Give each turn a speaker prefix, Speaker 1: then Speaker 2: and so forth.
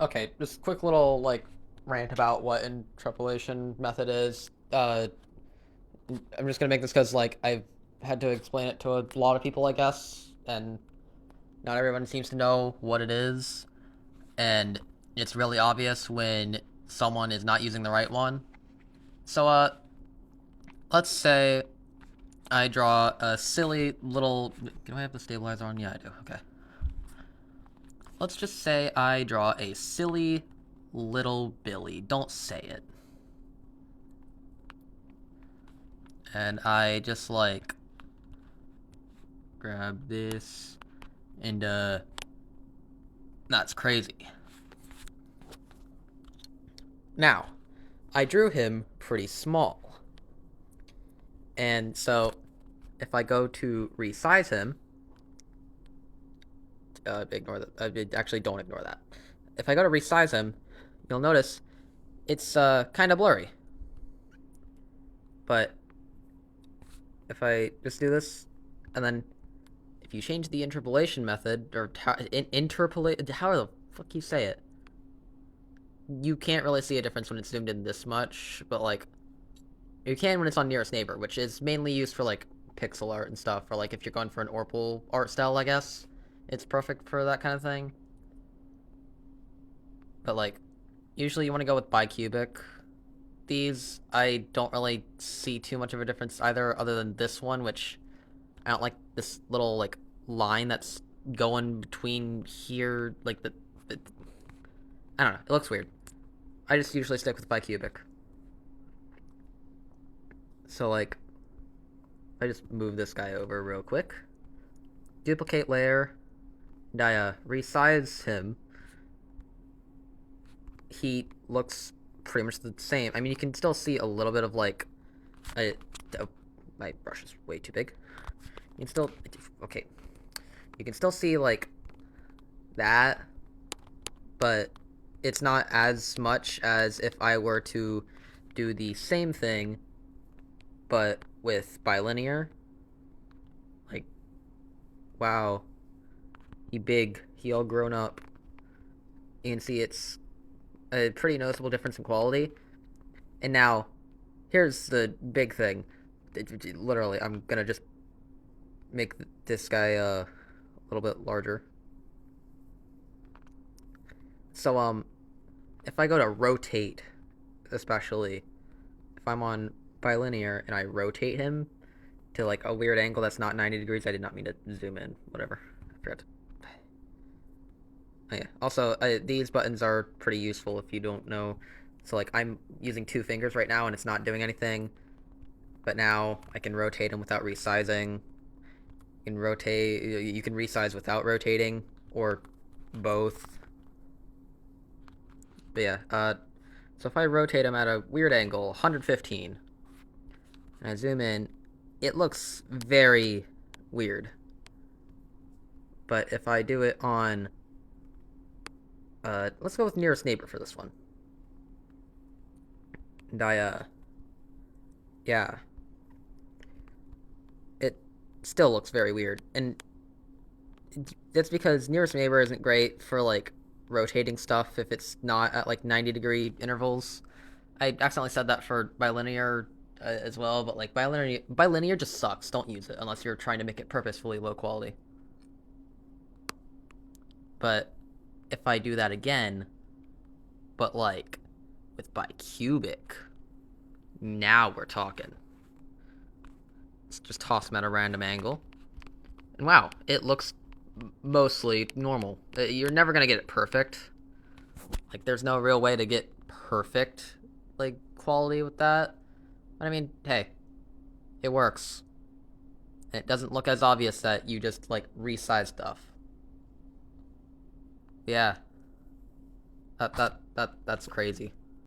Speaker 1: Okay, just quick little like rant about what interpolation method is. I'm just gonna make this because like I've had to explain it to a lot of people, I guess, and not everyone seems to know what it is, and it's really obvious when someone is not using the right one. So let's say I draw a silly little. Do I have the stabilizer on? Yeah, I do. Okay. Let's just say I draw a silly little Billy. Don't say it. And I just like grab this and that's crazy. Now, I drew him pretty small. And so if I go to resize him, ignore that. Actually, don't ignore that. If I go to resize him, you'll notice it's kind of blurry. But if I just do this, and then if you change the interpolation method, or interpolate, how the fuck you say it, you can't really see a difference when it's zoomed in this much, but like you can when it's on nearest neighbor, which is mainly used for like pixel art and stuff, or like if you're going for an Orpal art style, I guess it's perfect for that kind of thing. But like usually you want to go with bicubic. These I don't really see too much of a difference either, other than this one, which I don't like this little like line that's going between here, like the I don't know. It looks weird. I just usually stick with bicubic. So like, I just move this guy over real quick, duplicate layer, and I resize him. He looks pretty much the same. I mean, you can still see a little bit of like, I, oh, my brush is way too big. You can still, okay, you can still see like that, but it's not as much as if I were to do the same thing, but with bilinear. Like, wow, he big, he all grown up. You can see it's a pretty noticeable difference in quality. And now, here's the big thing. Literally, I'm gonna just make this guy a little bit larger. So, if I go to rotate, especially, if I'm on bilinear and I rotate him to like a weird angle that's not 90 degrees, I did not mean to zoom in, whatever. I forgot. Oh, yeah. Also, these buttons are pretty useful if you don't know. So like I'm using two fingers right now and it's not doing anything, but now I can rotate them without resizing. You can rotate. You can resize without rotating, or both. But yeah. So if I rotate them at a weird angle, 115, and I zoom in, it looks very weird. But if I do it on, let's go with nearest neighbor for this one. And yeah, it still looks very weird. And that's because nearest neighbor isn't great for like rotating stuff if it's not at like 90-degree intervals. I accidentally said that for bilinear as well, but like bilinear just sucks. Don't use it unless you're trying to make it purposefully low quality. But if I do that again, but like with bicubic, now we're talking. Let's just toss them at a random angle. And wow, it looks mostly normal. You're never gonna get it perfect. Like, there's no real way to get perfect, like, quality with that. But I mean, hey, it works. And it doesn't look as obvious that you just, like, resize stuff. Yeah, that's crazy.